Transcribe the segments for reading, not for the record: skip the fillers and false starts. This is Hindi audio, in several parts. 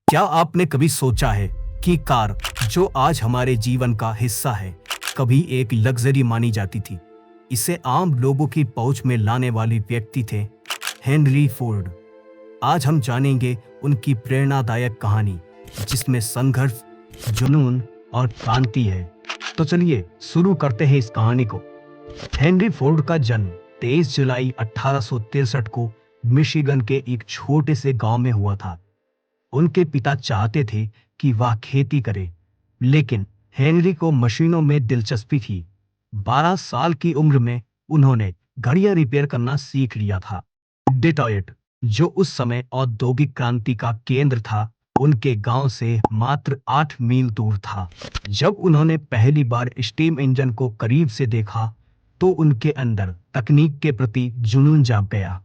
क्या आपने कभी सोचा है कि कार जो आज हमारे जीवन का हिस्सा है, कभी एक लग्जरी मानी जाती थी। इसे आम लोगों की पहुंच में लाने वाले व्यक्ति थे हेनरी फोर्ड। आज हम जानेंगे उनकी प्रेरणादायक कहानी, जिसमें संघर्ष, जुनून और क्रांति है। तो चलिए शुरू करते हैं इस कहानी को। हेनरी फोर्ड का जन्म 23 जुलाई 1863 को मिशिगन के एक छोटे से गांव में हुआ था। उनके पिता चाहते थे कि वह खेती करे, लेकिन हेनरी को मशीनों में दिलचस्पी थी। 12 साल की उम्र में उन्होंने घड़ियां रिपेयर करना सीख लिया था। डेट्रॉयट, जो उस समय औद्योगिक क्रांति का केंद्र था, उनके गांव से मात्र 8 मील दूर था। जब उन्होंने पहली बार स्टीम इंजन को करीब से देखा, तो उनके अंदर तकनीक के प्रति जुनून जाग गया।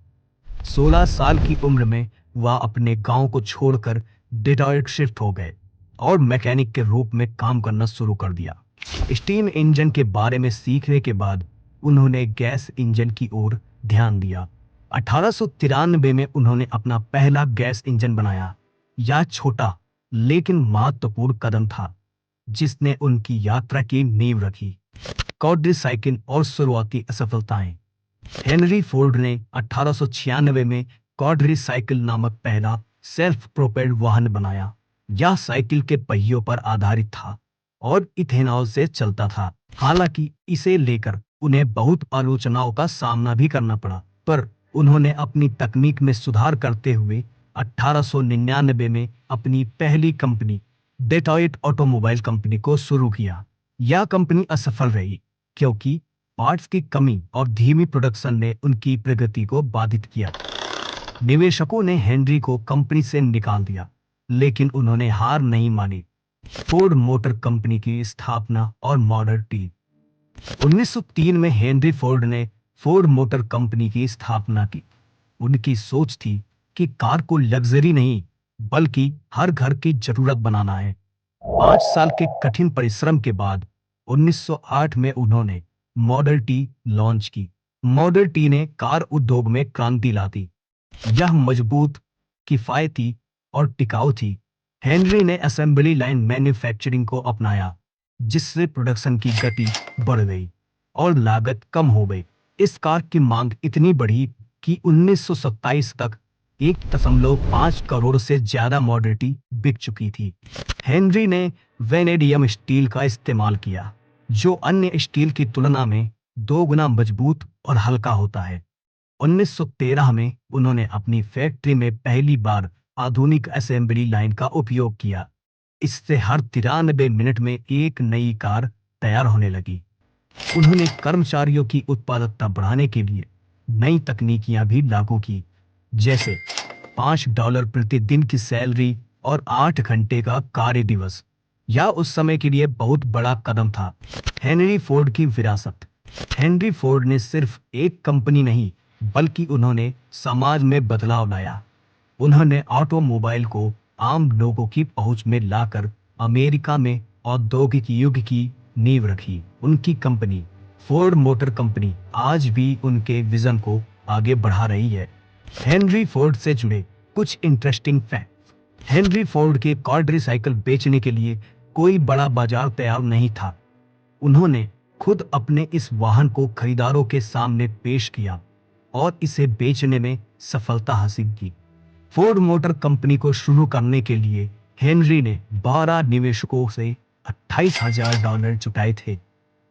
16 साल की उम्र में वह अपने गांव को छोड़कर डेट्रॉयट शिफ्ट हो गए और मैकेनिक के रूप में काम करना शुरू कर दिया। स्टीम इंजन के बारे में सीखने के बाद उन्होंने गैस इंजन की ओर ध्यान दिया। 1893 में उन्होंने अपना पहला गैस इंजन बनाया। यह छोटा लेकिन महत्वपूर्ण कदम था, जिसने उनकी यात्रा की नींव रखी। क्वाड्रीसाइकिल और शुरुआती असफलताएं। हेनरी फोर्ड ने 1896 में क्वाड्रीसाइकिल नामक पहला सेल्फ प्रोपेल्ड वाहन बनाया। यह साइकिल के पहियों पर आधारित था और इथेनॉल से चलता था। हालांकि इसे लेकर उन्हें बहुत आलोचनाओं का सामना भी करना पड़ा, पर उन्होंने अपनी तकनीक में सुधार करते हुए 1899 में अपनी पहली कंपनी डेट्रॉयट ऑटोमोबाइल कंपनी को शुरू किया। यह कंपनी असफल रही, क्योंकि पार्ट्स की कमी और धीमी प्रोडक्शन ने उनकी प्रगति को बाधित किया। निवेशकों ने हेनरी को कंपनी से निकाल दिया, लेकिन उन्होंने हार नहीं मानी। फोर्ड मोटर कंपनी की स्थापना और मॉडल टी। 1903 में हेनरी फोर्ड ने फोर्ड मोटर कंपनी की स्थापना की। उनकी सोच थी कि कार को लग्जरी नहीं, बल्कि हर घर की जरूरत बनाना है। 5 साल के कठिन परिश्रम के बाद 1908 में उन्होंने मॉडल टी लॉन्च की। मॉडल टी ने कार उद्योग में क्रांति ला दी। यह मजबूत, किफायती और टिकाऊ थी। हेनरी ने असेंबली लाइन मैन्युफैक्चरिंग को अपनाया, जिससे प्रोडक्शन की गति बढ़ गई और लागत कम हो गई। इस कार की मांग इतनी बढ़ी कि 1927 तक 1.5 करोड़ से ज्यादा मॉडल टी बिक चुकी थी। हेनरी ने वेनेडियम स्टील का इस्तेमाल किया, जो अन्य स्टील की तुलना में 2 गुना मजबूत और हल्का होता है। 1913 में उन्होंने अपनी फैक्ट्री में पहली बार आधुनिक असेंबली लाइन का उपयोग किया। इससे हर 93 मिनट में एक नई कार तैयार होने लगी। उन्होंने कर्मचारियों की उत्पादकता बढ़ाने के लिए नई तकनीकियां भी लागू की, जैसे $5 प्रतिदिन की सैलरी और 8 घंटे का कार्य दिवस। यह उस समय के लिए बहुत बड़ा कदम था। हेनरी फोर्ड की विरासत। हेनरी फोर्ड ने सिर्फ एक कंपनी नहीं, बल्कि उन्होंने समाज में बदलाव लाया। उन्होंने ऑटोमोबाइल को आम लोगों की पहुंच में लाकर अमेरिका में औद्योगिक युग की नींव रखी। उनकी कंपनी फोर्ड मोटर कंपनी आज भी उनके विजन को आगे बढ़ा रही है। हेनरी फोर्ड से जुड़े कुछ इंटरेस्टिंग फैक्ट। हेनरी फोर्ड के क्वाड्रीसाइकिल बेचने के लिए कोई बड़ा बाजार तैयार नहीं था। उन्होंने खुद अपने इस वाहन को खरीदारों के सामने पेश किया और इसे बेचने में सफलता हासिल की। फोर्ड मोटर कंपनी को शुरू करने के लिए हेनरी ने 12 निवेशकों से $28,000 जुटाए थे।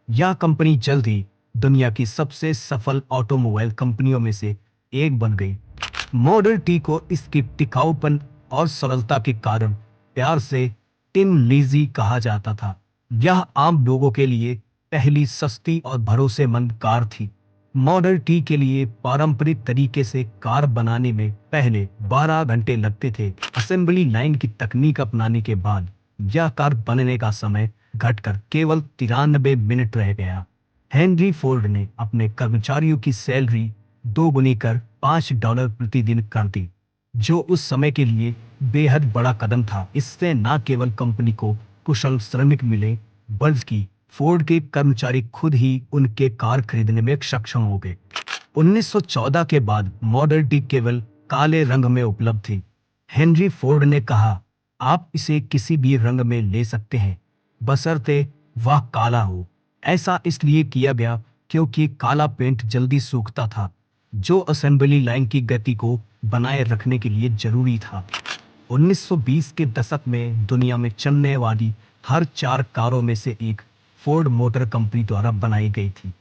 यह कंपनी जल्द ही दुनिया की सबसे सफल ऑटोमोबाइल कंपनियों में से एक बन गई। मॉडल टी को इसकी टिकाऊपन और सरलता के कारण प्यार से टिन लीजी कहा जाता था। यह आम लोगों के लिए पहली सस्ती और भरोसेमंद कार थी। मॉडल टी के लिए पारंपरिक तरीके से कार बनाने में पहले 12 घंटे लगते थे। असेंबली लाइन की तकनीक अपनाने के बाद यह कार बनने का समय घटकर केवल 93 मिनट रह गया। हेनरी फोर्ड ने अपने कर्मचारियों की सैलरी दोगुनी कर $5 प्रतिदिन कर दी, जो उस समय के लिए बेहद बड़ा कदम था। इससे न केवल कंपनी को कुशल श्रमिक मिले, बल्कि फोर्ड के कर्मचारी खुद ही उनके कार खरीदने में सक्षम हो गए। 1914 के बाद मॉडल टी केवल काले रंग में उपलब्ध थी। हेनरी फोर्ड ने कहा, आप इसे किसी भी रंग में ले सकते हैं, बशर्ते वह काला हो। ऐसा इसलिए किया गया क्योंकि काला पेंट जल्दी सूखता था, जो असेंबली लाइन की गति को बनाए रखने के लिए जरूरी था। 1920 के दशक में दुनिया में चलने वाली हर 4 कारों में से एक फोर्ड मोटर कंपनी द्वारा बनाई गई थी।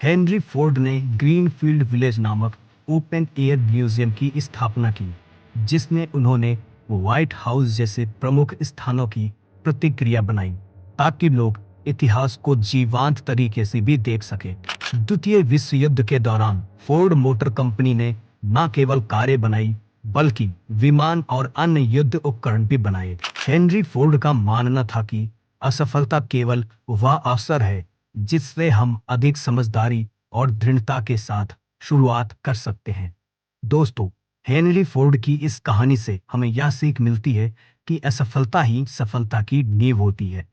हेनरी फोर्ड ने ग्रीनफील्ड विलेज नामक ओपन एयर म्यूजियम की स्थापना की, जिसमें उन्होंने व्हाइट हाउस जैसे प्रमुख स्थानों की प्रतिक्रिया बनाई, ताकि लोग इतिहास को जीवंत तरीके से भी देख सके। द्वितीय विश्व युद्ध के दौरान फोर्ड मोटर कंपनी ने न केवल कारें बनाई, बल्कि विमान और अन्य युद्ध उपकरण भी बनाए। हेनरी फोर्ड का मानना था कि असफलता केवल वह अवसर है जिससे हम अधिक समझदारी और दृढ़ता के साथ शुरुआत कर सकते हैं। दोस्तों, हेनरी फोर्ड की इस कहानी से हमें यह सीख मिलती है कि असफलता ही सफलता की नींव होती है।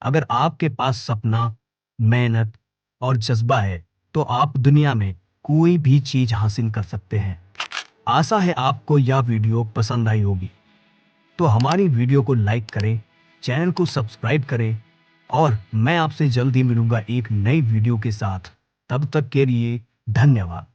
अगर आपके पास सपना, मेहनत और जज्बा है, तो आप दुनिया में कोई भी चीज हासिल कर सकते हैं। आशा है आपको यह वीडियो पसंद आई होगी। तो हमारी वीडियो को लाइक करें, चैनल को सब्सक्राइब करें और मैं आपसे जल्दी मिलूंगा एक नई वीडियो के साथ। तब तक के लिए धन्यवाद।